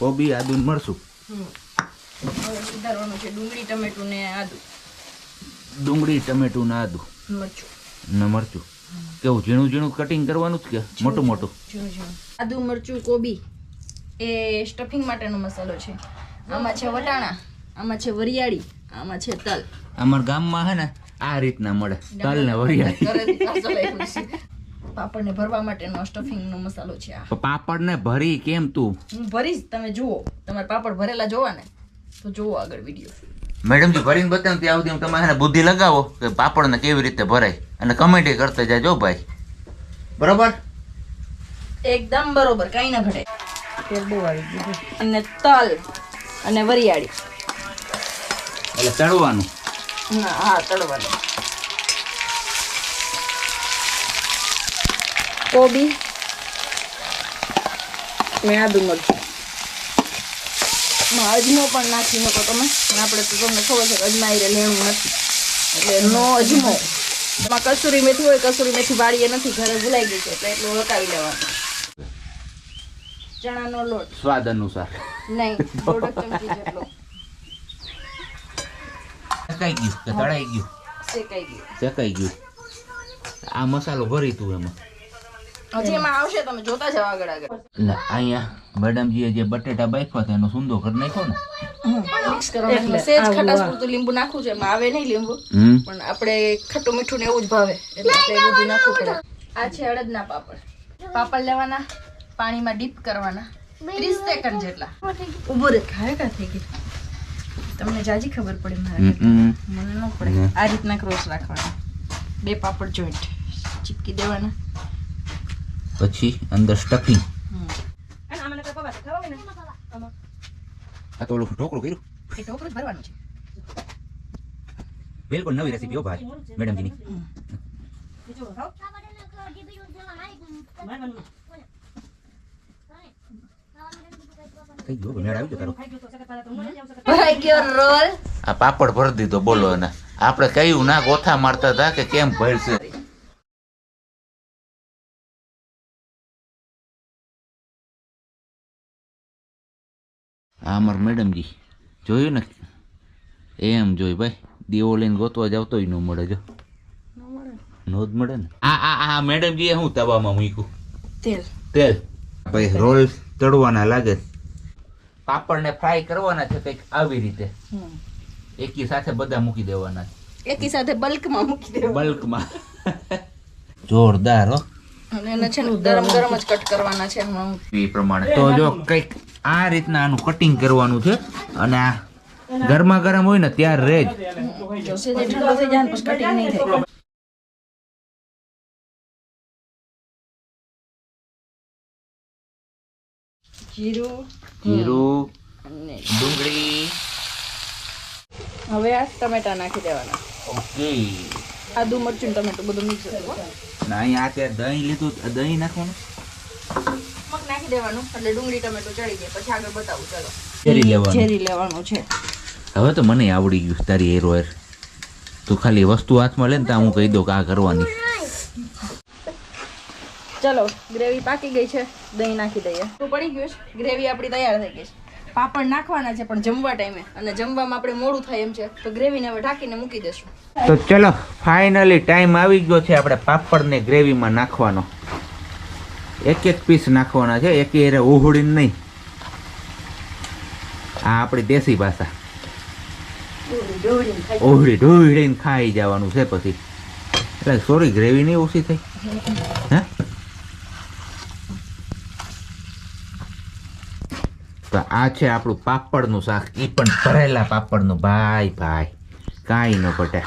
કોબી આદુ ને મરચું. હવે સુધારવાનું છે ડુંગળી ટમેટું ને આદુ. ડુંગળી ટમેટું ને આદુ મરચું ને મરચું. કેવું ઝીણું ઝીણું કટિંગ કરવાનું જ કે મોટું મોટું? આદુ મરચું કોબી એ સ્ટફિંગ માટેનો મસાલો છે. આમાં છે વટાણા, આમાં છે વરિયાળી, આમાં છે તલ. અમારા ગામમાં હે ને આ રીતના મળે તલ ને વરિયાળી. પાપડ ને ભરવા માટેનો સ્ટફિંગ નો મસાલો છે આ. પાપડ ને ભરી કેમ તું? હું ભરીશ, તમે જુઓ. તમારે પાપડ ભરેલા જોવા ને તો જુઓ આગળ વિડીયો. મેડમજી ભરીને બતાવું ત્યાં સુધી તમે બુદ્ધિ લગાવો કે પાપડ ને કેવી રીતે ભરાય અને કમેન્ટ કરતા જાજો ભાઈ. બરોબર? એકદમ બરોબર, કઈ ના ઘટે. તેલ બહુ આવી ગયું. અને તલ અને વરિયાળી એટલે તળવાનું. હા, તળવાનું. કોબી ને આદુ મરચું. અજમો પણ નાખી શકો તમે, આપણે તો તમને ખબર છે કે અજમા એ લેણું નથી એટલે નો અજમો. એમાં કસૂરી મેથી હોય, કસૂરી મેથી વાળીએ નથી, ઘરે ભૂલાઈ ગઈ છે એટલે એટલું હકાવી લેવાનું. ચણાનો લોટ સ્વાદ અનુસાર. નહીં, દોઢ ચમચી જેટલો. શેકાઈ ગયું કે તળાઈ ગયું? શેકાઈ ગયું. શેકાઈ ગયું. આ મસાલો ભરી તું એમાં. હજી એમાં આવશે, તમે જોતા જાવ આગળ આગળ. એટલે અહીંયા મેડમજીએ જે બટેટા બાફ્યા હતા એનો સુંદો કરી નાખ્યો ને. મિક્સ કરવાનું. સેજ ખટાશ પૂરતું લીંબુ નાખવું છે. એમાં આવે નહીં લીંબુ, પણ આપણે ખટ્ટું મીઠું ને એવું જ ભાવે એટલે આપણે એ બધું નાખવું પડે. આ છે અડદના પાપડ. પાપડ લેવાના, પાણીમાં ડીપ કરવાના 30 સેકન્ડ જેટલા. ઉભો રે, ખાય કા થઈ ગઈ. તમને જાજી ખબર પડે મારા કરતા. મને ન પડે. આ રીતના ક્રોસ રાખવાના. 2 પાપડ જોઈન્ટ ચીપકી દેવાના. પછી અંદર સ્ટફિંગ. આ તો ઓલું ઢોકળું કર્યું. એ ઢોકળું જ ભરવાનું છે. બિલકુલ નવી રેસીપી હો ભાઈ મેડમજીની. થઈ ગયો મેળ આવી ગયો તારો. ભરાઈ ગયો રોલ. આ પાપડ ભરી દીધો બોલો. અને આપણે કયું ના ગોથા મારતા હતા કે કેમ ભરશે. આ અમાર મેડમજી જોયું ને એમ જોઈ ભાઈ. દીવો લઈને ગોતવા જાવ તોય ન મળે. જો નો જ મળે ને. આ મેડમજીએ શું તવામાં મૂક્યું? તેલ. ભાઈ રોલ તળવાના લાગે. પાપડને ફ્રાય કરવાના છે કંઈક આવી રીતે. એકી સાથે બધા મૂકી દેવાના. એકી સાથે બલ્કમાં મૂકી દેવાના. બલ્કમાં. જોરદાર હો. અને એને છે ને ગરમ ગરમ જ કટ કરવાના છે એ પ્રમાણે. તો જો કંઈક આ રીતના આનું કટિંગ કરવાનું છે અને આ ગરમા ગરમ હોય ને ત્યાર રેજ. જો સેજ ઠંડો થઈ જાય ને પછી કટિંગ નહીં થાય. જીરું અને ડુંગળી. હવે આ ટમેટા નાખી દેવાના. ઓકે. આદુ મરચું ટમેટું બધું મિક્સ કરવું. ના અહીંયા અત્યારે દહીં લીધું. દહીં નાખવાનું. મગ નાખી દેવાનું એટલે ડુંગળી ટમેટું ચડી જાય. પછી આગળ બતાવું. ચાલો. ઝેરી લેવાનું છે. હવે તો મને આવડી ગયું તારી હેરો હેર. તું ખાલી વસ્તુ હાથમાં લે ને ત્યાં હું કહી દઉં કે આ કરવાની. ચલો, ગ્રેવી પાકી ગઈ છે. દહીં નાખી દઈએ. તો પડી ગયું છે. ગ્રેવી આપણી તૈયાર થઈ ગઈ છે. પાપડ નાખવાના છે પણ જમવા ટાઈમે, અને જમવામાં આપણે મોડું થાય એમ છે તો ગ્રેવીને હવે ઢાંકીને મૂકી દેશું. તો ચલો ફાઇનલી ટાઈમ આવી ગયો છે આપણે પાપડને ગ્રેવીમાં નાખવાનો. એક પીસ નાખવાના છે, એક એરે ઉહડીને નહીં. આ આપણી દેશી ભાષા. ઉહડી ઢોળીને ખાઈ જવાનું છે પછી. એટલે સોરી ગ્રેવી નહીં ઓછી થઈ. હે તો આ છે આપણું પાપડનું શાક. એ પણ ભરેલા પાપડનું. ભાઈ કાંઈ ન પટે.